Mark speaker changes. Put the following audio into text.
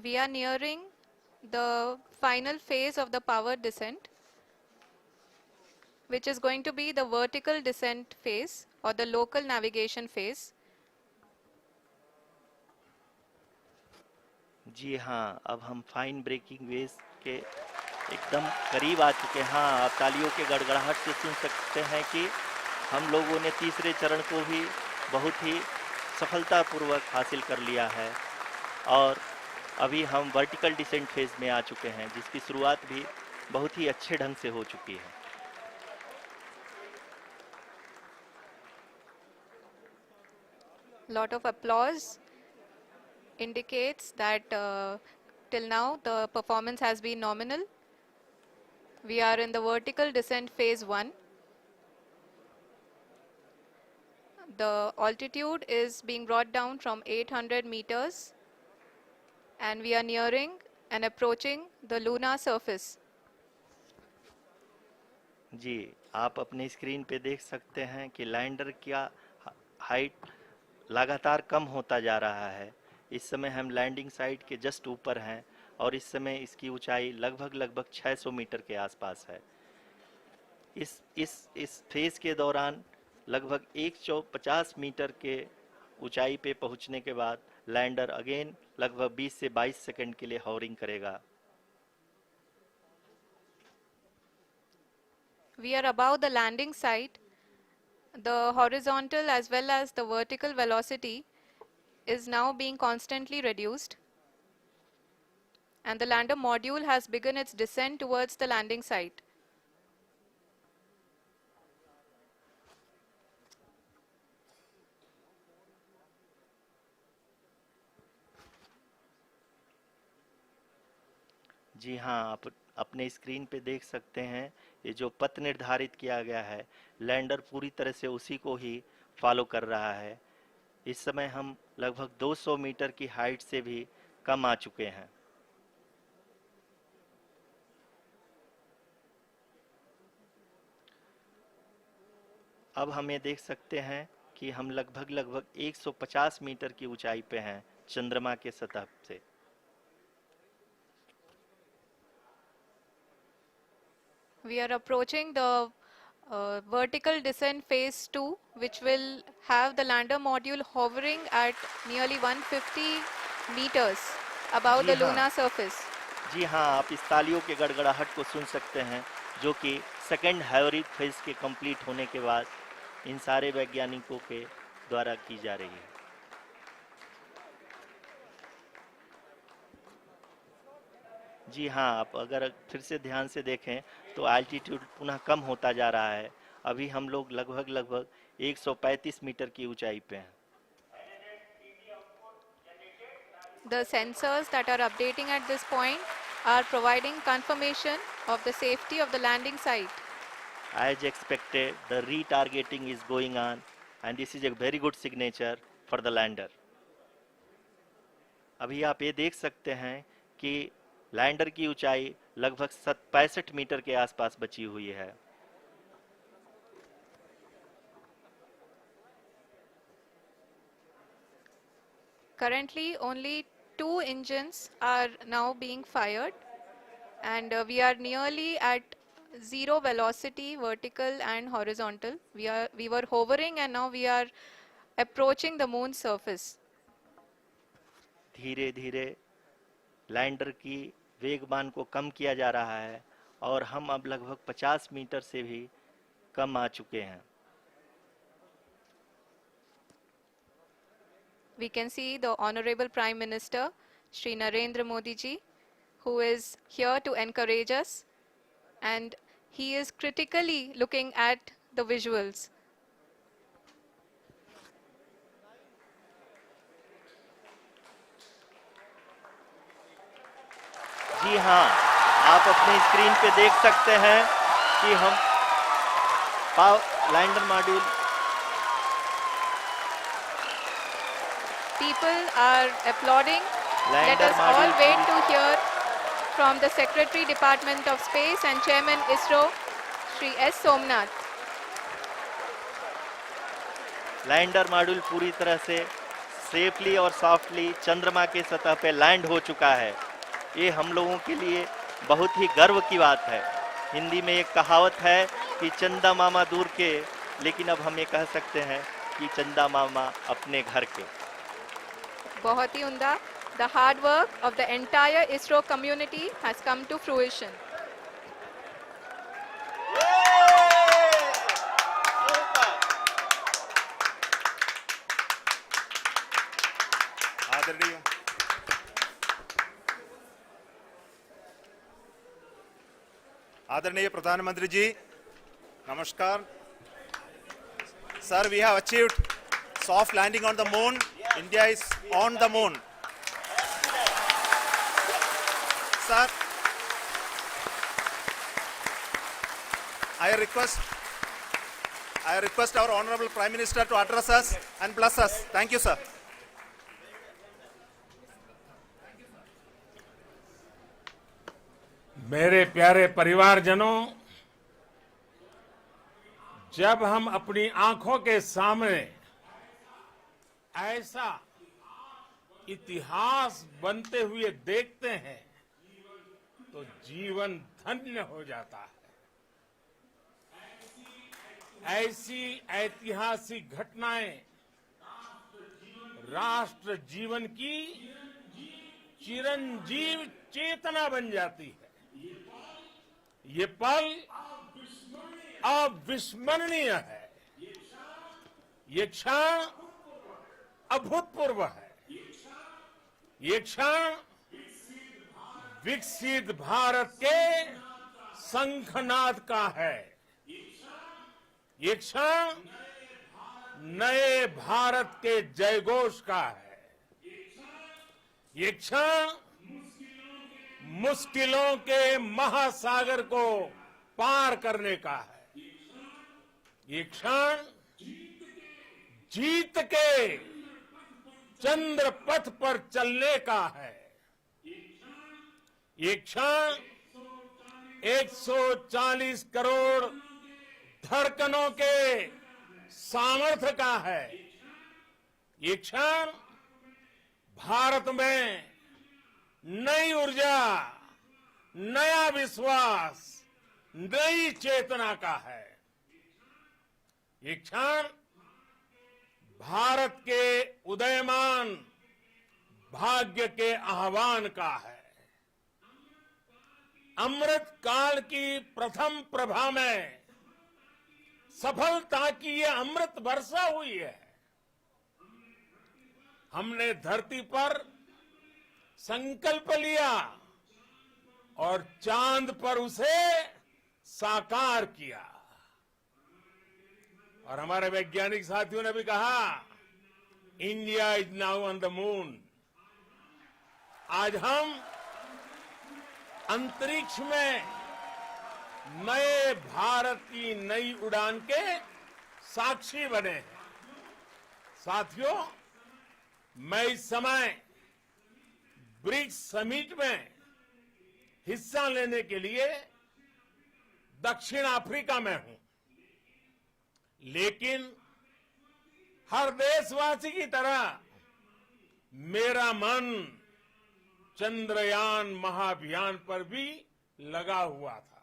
Speaker 1: We are nearing the final phase of the powered descent, which is going to be the vertical descent phase or the local navigation phase.
Speaker 2: जी हाँ, अब हम fine breaking waves के एकदम करीब आ चुके हैं। हाँ, आप तालियों के गड़गड़ाहट से सुन सकते हैं कि हम लोगों ने तीसरे चरण को भी बहुत ही सफलतापूर्वक हासिल कर लिया है और अभी हम वर्टिकल डिसेंट फेज में आ चुके हैं, जिसकी शुरुआत भी बहुत ही अच्छे ढंग से हो चुकी है।
Speaker 1: Lot of applause indicates that till now the performance has been nominal. We are in the vertical descent phase 1. The altitude is being brought down from 800 meters and we are nearing and approaching the lunar surface.
Speaker 2: जी, आप अपने screen पे देख सकते हैं कि lander का height लगातार कम होता जा रहा है। इस समय हम लैंडिंग साइट के जस्ट ऊपर हैं और इस समय इसकी ऊंचाई लगभग 600 मीटर के आसपास है। इस फेज के दौरान लगभग 150 मीटर के ऊंचाई पे पहुंचने के बाद लैंडर अगेन लगभग 20 से 22 सेकंड के लिए हॉवरिंग करेगा।
Speaker 1: We are above the landing site. The horizontal as well as the vertical velocity is now being constantly reduced. And the lander module has begun its descent towards the landing site.
Speaker 2: जी हाँ, आप अपने screen पे देख सकते हैं ये जो पथ निर्धारित किया गया है, लैंडर पूरी तरह से उसी को ही फॉलो कर रहा है। इस समय हम लगभग 200 मीटर की हाइट से भी कम आ चुके हैं। अब हम ये देख सकते हैं कि हम लगभग 150 मीटर की ऊंचाई पे हैं चंद्रमा के सतह से।
Speaker 1: We are approaching the vertical descent phase 2, which will have the lander module hovering at nearly 150 meters above
Speaker 2: ji
Speaker 1: the
Speaker 2: हाँ,
Speaker 1: lunar surface.
Speaker 2: जी हाँ, आप इस तालियों के गड़गड़ाहट को सुन सकते हैं, जो कि सेकंड हैवरिक फेज के कंप्लीट होने के बाद इन सारे वैज्ञानिकों के द्वारा की जा रही है। जी हाँ, आप अगर फिर से ध्यान से देखें तो एल्टीट्यूड पुनः कम होता जा रहा है। अभी हम लोग लगभग 135 मीटर की ऊंचाई पे हैं।
Speaker 1: The sensors that are updating at this point are providing confirmation of the safety of the landing site.
Speaker 2: As expected, the retargeting is going on and this is a very good signature for the lander. अभी आप ये देख सकते हैं कि lander की ऊंचाई लगभग 65 मीटर के आसपास बची हुई है।
Speaker 1: Currently, only 2 engines are now being fired, and we are nearly at zero velocity, vertical and horizontal. We were hovering, and now we are approaching the moon's surface.
Speaker 2: धीरे धीरे लैंडर की वेगमान को कम किया जा रहा है और हम अब लगभग 50 मीटर से भी कम आ चुके हैं।
Speaker 1: We can see the Honorable Prime Minister, Shri Narendra Modi ji, who is here to encourage us, and he is critically looking at the visuals.
Speaker 2: जी हाँ, आप अपने स्क्रीन पे देख सकते हैं कि हम lander module
Speaker 1: People are applauding. Let
Speaker 2: lander
Speaker 1: us all
Speaker 2: module
Speaker 1: wait to hear from the Secretary Department of Space and Chairman ISRO, Shri S. Somnath.
Speaker 2: Lander module पूरी तरह से सेफली और सॉफ्टली चंद्रमा के सतह पे लैंड हो चुका है। ये हम लोगों के लिए बहुत ही गर्व की बात है। हिंदी में एक कहावत है कि चंदा मामा दूर के, लेकिन अब हम ये कह सकते हैं कि चंदा मामा अपने घर के।
Speaker 1: बहुत ही उम्दा। The hard work of the entire ISRO community has come to fruition.
Speaker 3: आदरणीय आदरणीय प्रधानमंत्री जी, नमस्कार। Sir, we have achieved soft landing on the moon. India is on the moon. Sir, I request our Honorable Prime Minister to address us and bless us. Thank you, sir.
Speaker 4: मेरे प्यारे परिवारजनों, जब हम अपनी आंखों के सामने ऐसा इतिहास बनते हुए देखते हैं तो जीवन धन्य हो जाता है। ऐसी ऐतिहासिक घटनाएं राष्ट्र जीवन की चिरंजीव चेतना बन जाती है। ये पल अविस्मरणीय है। ये क्षण अभूतपूर्व है। ये क्षण विकसित भारत के शंखनाद का है। ये क्षण नए भारत के जयघोष का है। ये क्षण मुश्किलों के महासागर को पार करने का है। ये क्षण जीत के चंद्र पथ पर चलने का है। ये क्षण 140 करोड़ धड़कनों के सामर्थ्य का है। ये क्षण भारत में नई ऊर्जा, नया विश्वास, नई चेतना का है। ये क्षण भारत के उदयमान भाग्य के आह्वान का है। अमृत काल की प्रथम प्रभा में सफलता की ये अमृत वर्षा हुई है। हमने धरती पर संकल्प लिया और चांद पर उसे साकार किया। और हमारे वैज्ञानिक साथियों ने भी कहा, India is now on the moon. आज हम अंतरिक्ष में नए भारत की नई उड़ान के साक्षी बने हैं। साथियों, मैं इस समय ब्रिक्स समिट में हिस्सा लेने के लिए दक्षिण अफ्रीका में हूं, लेकिन हर देशवासी की तरह मेरा मन चंद्रयान महाअभियान पर भी लगा हुआ था।